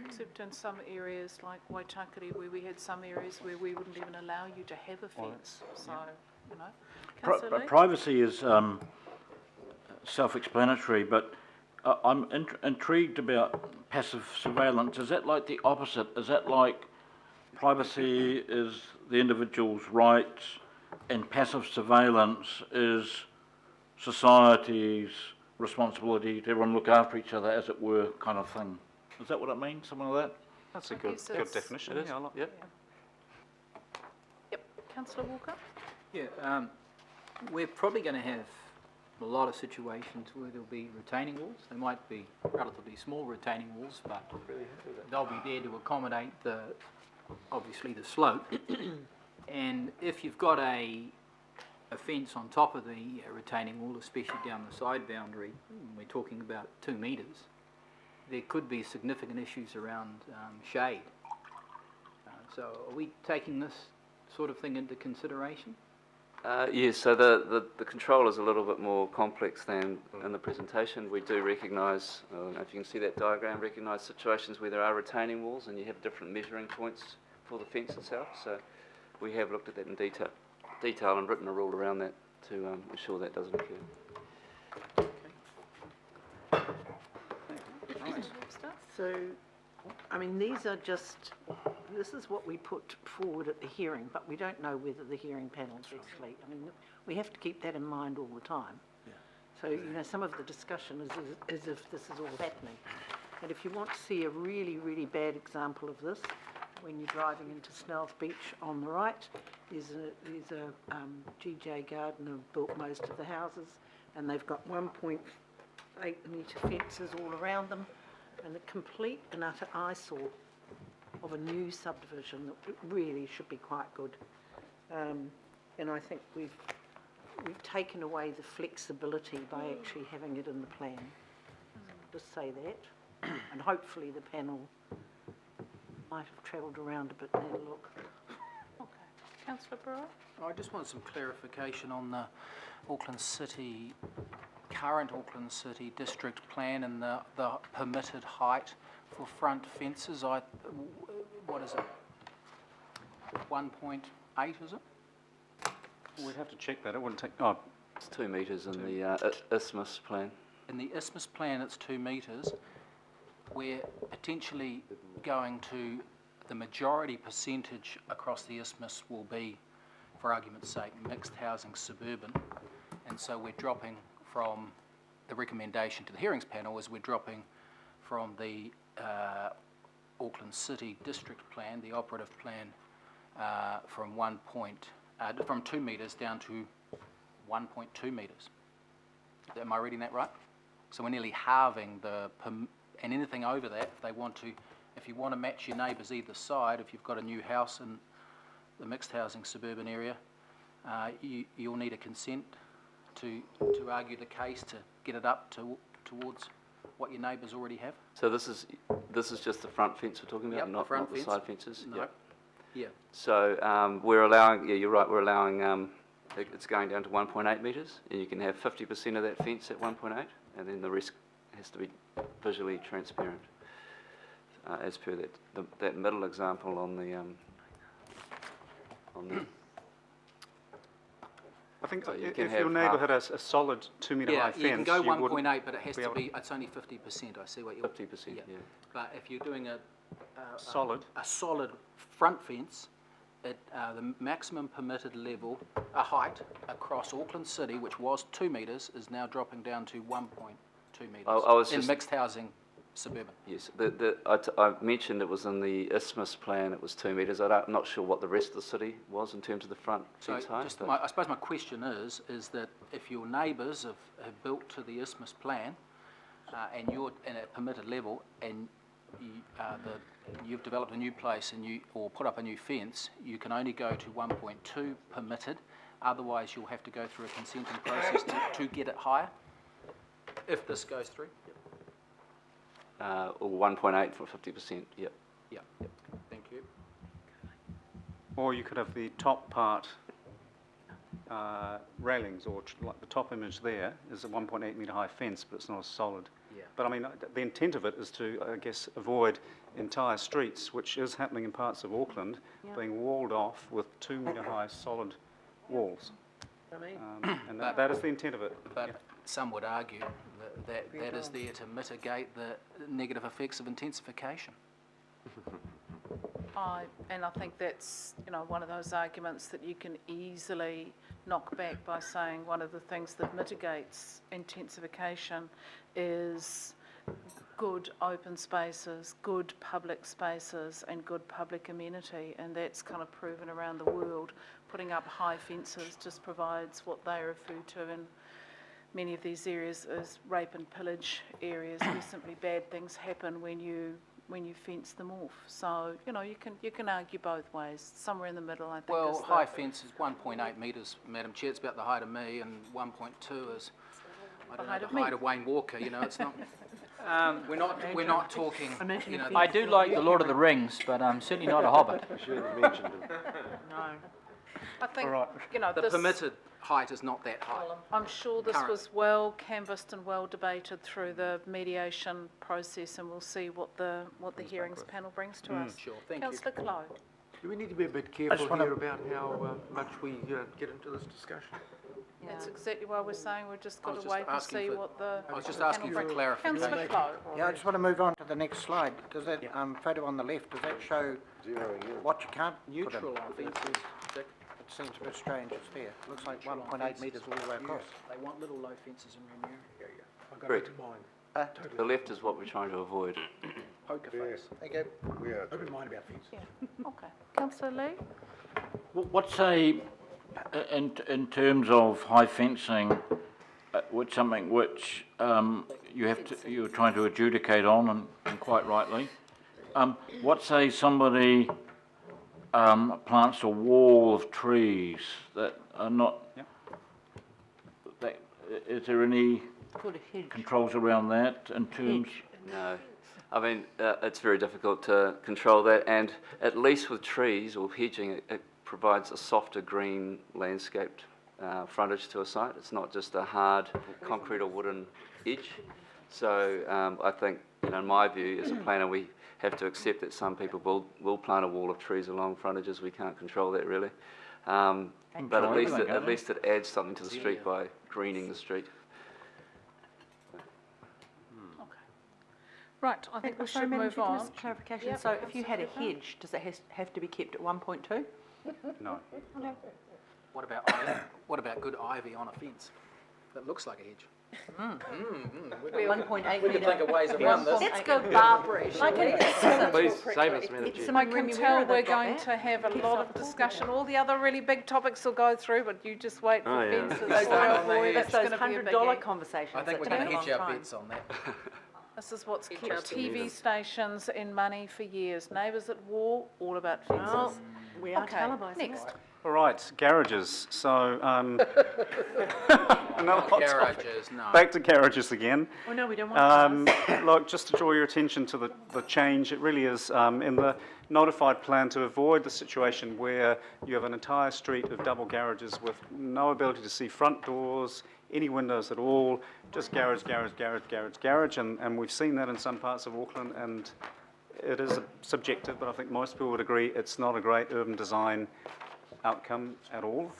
Except in some areas like Waitakere, where we had some areas where we wouldn't even allow you to have a fence. So, you know. Councillor Lee? Privacy is self-explanatory, but I'm intrigued about passive surveillance. Is that like the opposite? Is that like privacy is the individual's rights and passive surveillance is society's responsibility to everyone look after each other, as it were, kind of thing? Is that what it means, something like that? That's a good definition. It is. Yeah. Yep. Councillor Walker? Yeah, we're probably going to have a lot of situations where there'll be retaining walls. They might be relatively small retaining walls, but they'll be there to accommodate obviously the slope. And if you've got a fence on top of the retaining wall, especially down the side boundary, we're talking about 2 metres, there could be significant issues around shade. So are we taking this sort of thing into consideration? Yes, so the control is a little bit more complex than in the presentation. We do recognise, I don't know if you can see that diagram, recognise situations where there are retaining walls and you have different measuring points for the fence itself. So we have looked at that in detail and written a rule around that to ensure that doesn't occur. So, I mean, these are just, this is what we put forward at the hearing, but we don't know whether the hearing panel's actually, I mean, we have to keep that in mind all the time. Yeah. So, you know, some of the discussion is as if this is all happening. And if you want to see a really, really bad example of this, when you're driving into Snells Beach on the right, there's a GJ Gardner built most of the houses, and they've got 1.8 metre fences all around them, and a complete and utter eyesore of a new subdivision that really should be quite good. And I think we've taken away the flexibility by actually having it in the plan. Just say that, and hopefully the panel might have travelled around a bit and had a look. Okay. Councillor Brewer? I just want some clarification on the current Auckland City district plan and the permitted height for front fences. What is it? 1.8, is it? We'd have to check that. It wouldn't take. It's 2 metres in the isthmus plan. In the isthmus plan, it's 2 metres. We're potentially going to, the majority percentage across the isthmus will be, for argument's sake, mixed housing suburban, and so we're dropping from the recommendation to the hearings panel is we're dropping from the Auckland City district plan, the operative plan, from 2 metres down to 1.2 metres. Am I reading that right? So we're nearly halving and anything over that, if you want to match your neighbours either side, if you've got a new house in the mixed housing suburban area, you'll need a consent to argue the case to get it up towards what your neighbours already have. So this is just the front fence we're talking about, not the side fences? No. Yep. Yeah. So we're allowing, yeah, you're right, we're allowing, it's going down to 1.8 metres, and you can have 50% of that fence at 1.8, and then the rest has to be visually transparent, as per that middle example on the I think so if your neighbour had a solid 2 metre high fence, you can go 1.8, but it has to be. It's only 50%. I see what you're. 50%. Yeah. But if you're doing a solid front fence, the maximum permitted level, height across Auckland City, which was 2 metres, is now dropping down to 1.2 metres in mixed housing suburban. Yes, I mentioned it was in the isthmus plan, it was 2 metres. I'm not sure what the rest of the city was in terms of the front fence height. I suppose my question is that if your neighbours have built to the isthmus plan and you're in a permitted level and you've developed a new place or put up a new fence, you can only go to 1.2 permitted. Otherwise, you'll have to go through a consenting process to get it higher. If this goes through. Or 1.8 for 50%. Yep. Yeah. Thank you. Or you could have the top part railings, or like the top image there is a 1.8 metre high fence, but it's not a solid. Yeah. But I mean, the intent of it is to, I guess, avoid entire streets, which is happening in parts of Auckland, being walled off with 2 metre high solid walls. I mean, And that is the intent of it. But some would argue that is there to mitigate the negative effects of intensification. And I think that's, you know, one of those arguments that you can easily knock back by saying one of the things that mitigates intensification is good open spaces, good public spaces and good public amenity, and that's kind of proven around the world. Putting up high fences just provides what they refer to in many of these areas as rape and pillage areas, where simply bad things happen when you fence them off. So, you know, you can argue both ways. Somewhere in the middle, I think. Well, is the high fence is 1.8 metres, Madam Chair, it's about the height of me, and 1.2 is, I don't know, height the of me. height of Wayne Walker, you know, it's not, we're not talking, Imagine you know, if I do like the Lord of the Rings, but I'm certainly not a hobbit. no. I think, All right. you know, the this, permitted height is not that high. I'm sure this current. was well canvassed and well debated through the mediation process, and we'll see what the hearings panel brings to us. Sure, thank you. Councillor Clow. Do we need to be a bit careful here about how much we get into this discussion? That's exactly why we're saying we've just got was to just wait and asking see for- what the I was just panel asking for brings. clarification. Councillor Clow. Yeah, I just want to move on to the next slide. Does that photo on the left, does that show what you can't put in? Neutral on fences, Dick. It seems a bit strange, it's there. Looks like 1.8 metres all the way across. They want little low fences in Remuera. I got Correct. it in mind. The left is what we're trying to avoid. Poker face. Thank you. Open mind about things. Yeah, okay. Councillor Lee? What's in terms of high fencing, which something which you're trying to adjudicate on, and quite rightly. What say somebody plants a wall of trees that are not? Yep. Is there any Called a hedge. controls around that in terms? No. I mean, it's very difficult to control that, and at least with trees or hedging, it provides a softer green landscaped frontage to a site. It's not just a hard concrete or wooden edge. So I think, you know, in my view, as a planner, we have to accept that some people will plant a wall of trees along frontages. We can't control that really. But at least it adds something to the street by greening the street. Right, I think we Sorry, should Madam move Chair, can I on. ask a clarification? Yep, So if you had a absolutely. hedge, does it have to be kept at 1.2? No. What about ivy? What about good ivy on a fence that looks like a hedge? 1.8 We could think of ways around this. Let's go Barbary, shall we? Please save us, Madam Chair. I can tell we're going to have a lot of discussion. All the other really big topics will go through, but you just wait for fences. Oh boy, that's Those going to be a $100 biggie. conversations I think that we're take going a to long hedge our time. bets on that. This is what's kept TV stations in money for years. Neighbours at war, all about fences. Well, we are Okay, televising next. it. All right, garages. So, another hot topic. Garages, no. Back to garages again. Oh, no, we don't want to. Look, just to draw your attention to the change, it really is in the notified plan to avoid the situation where you have an entire street of double garages with no ability to see front doors, any windows at all, just garage, garage, garage, garage, garage, and we've seen that in some parts of Auckland, and it is subjective, but I think most people would agree it's not a great urban design outcome at all.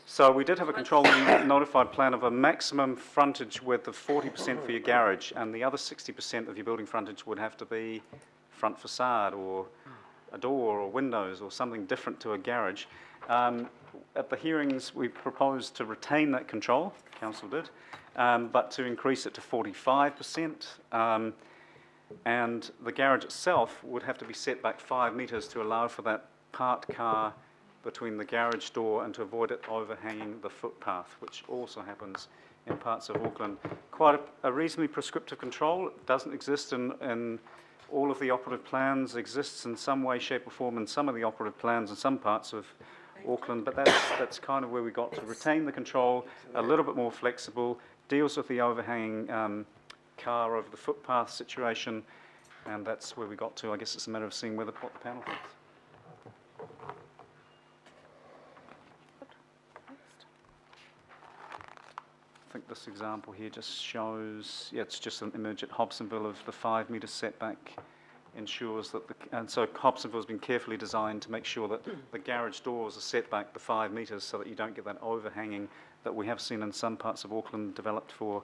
So we did have a control notified plan of a maximum frontage width of 40% for your garage, and the other 60% of your building frontage would have to be front facade or a door or windows or something different to a garage. At the hearings, we proposed to retain that control, council did, but to increase it to 45%. And the garage itself would have to be set back 5 metres to allow for that parked car between the garage door and to avoid it overhanging the footpath, which also happens in parts of Auckland. Quite a reasonably prescriptive control. It doesn't exist in all of the operative plans, exists in some way, shape or form in some of the operative plans in some parts of Auckland, but that's kind of where we got to retain the control, a little bit more flexible, deals with the overhanging car over the footpath situation, and that's where we got to. I guess it's a matter of seeing what the panel thinks. think this example here just shows, yeah, it's just an image at Hobsonville of the 5 metre setback ensures that and so Hobsonville's been carefully designed to make sure that the garage doors are set back the 5 metres so that you don't get that overhanging that we have seen in some parts of Auckland developed for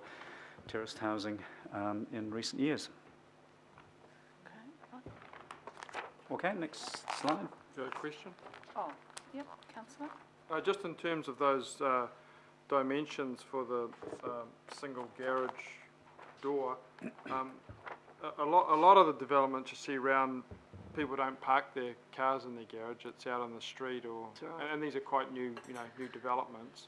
terraced housing in recent years. Okay, next slide. You got a question? Oh, yep, councillor. Just in terms of those dimensions for the single garage door, a lot of the developments you see around, people don't park their cars in their garage. It's out on the street, or and these are quite new, new developments.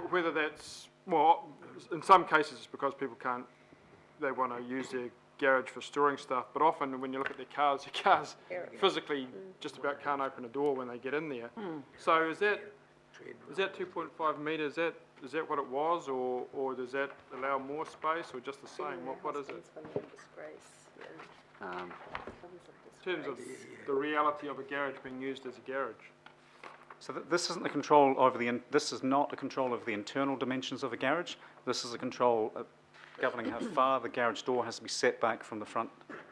Whether that's, well, in some cases it's because people they want to use their garage for storing stuff, but often when you look at their cars physically just about can't open a door when they get in there. So is that 2.5 metres, is that what it was, or does that allow more space, or just the same? What is it? In terms of the reality of a garage being used as a garage. So this isn't a control over this is not a control of the internal dimensions of a garage. This is a control governing how far the garage door has to be set back from the front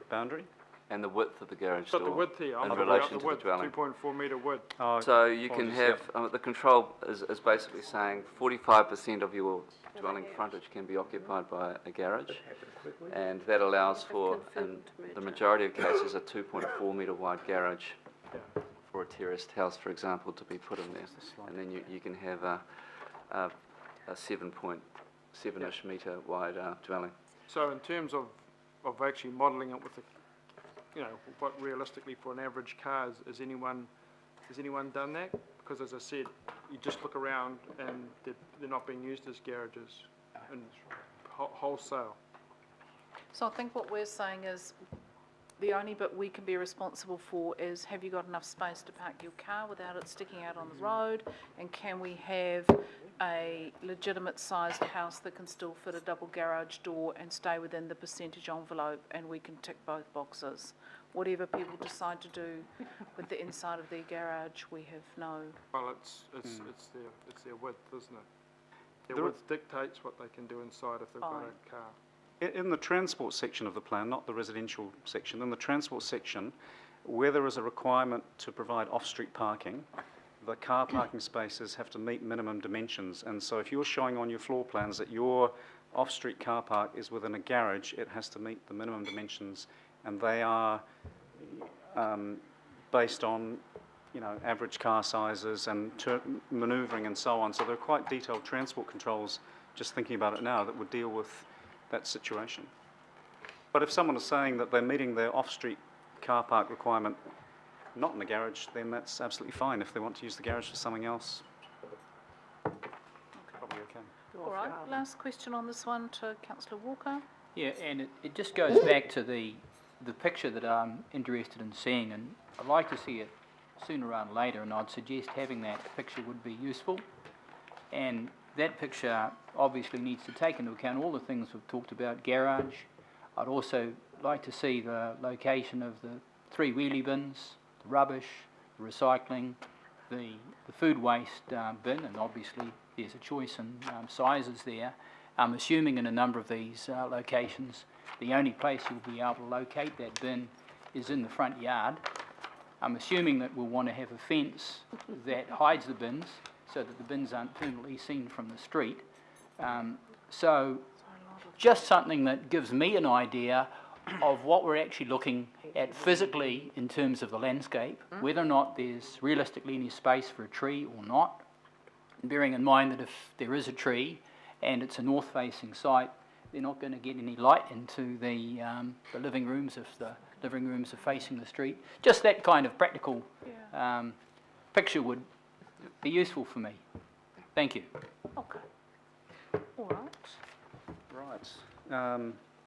boundary. And the width of the garage But door. the width here, I'm in talking about relation the to width, the dwelling. 2.4 metre width. So you can have, the control is basically saying 45% of your dwelling frontage can be occupied by a garage, and that allows for, in the majority of cases, a 2.4 metre wide garage for a terraced house, for example, to be put in there. And then you can have a 7.7-ish metre wide dwelling. So in terms of actually modelling it with what realistically for an average car, has anyone done that? Because as I said, you just look around and they're not being used as garages and wholesale. So I think what we're saying is the only bit we can be responsible for is, have you got enough space to park your car without it sticking out on the road, and can we have a legitimate sized house that can still fit a double garage door and stay within the percentage envelope, and we can tick both boxes. Whatever people decide to do with the inside of their garage, we have no... Well, it's their width, isn't it? Their width dictates what they can do inside if they've got a car. In the transport section of the plan, not the residential section, in the transport section, where there is a requirement to provide off-street parking, the car parking spaces have to meet minimum dimensions. And so if you're showing on your floor plans that your off-street car park is within a garage, it has to meet the minimum dimensions, and they are based on average car sizes and manoeuvring and so on. So there are quite detailed transport controls, just thinking about it now, that would deal with that situation. But if someone is saying that they're meeting their off-street car park requirement not in the garage, then that's absolutely fine. If they want to use the garage for something else, probably okay. All right, last question on this one to Councillor Walker. Yeah, and it just goes back to the picture that I'm interested in seeing, and I'd like to see it sooner rather than later, and I'd suggest having that picture would be useful. And that picture obviously needs to take into account all the things we've talked about, garage. I'd also like to see the location of the 3 wheelie bins, the rubbish, the recycling, the food waste bin, and obviously there's a choice in sizes there. I'm assuming in a number of these locations, the only place you'll be able to locate that bin is in the front yard. I'm assuming that we'll want to have a fence that hides the bins so that the bins aren't permanently seen from the street. So just something that gives me an idea of what we're actually looking at physically in terms of the landscape, whether or not there's realistically any space for a tree or not, bearing in mind that if there is a tree and it's a north-facing site, they're not going to get any light into the living rooms if the living rooms are facing the street. Just that kind of practical picture would be useful for me. Thank you. Okay. All right. Right.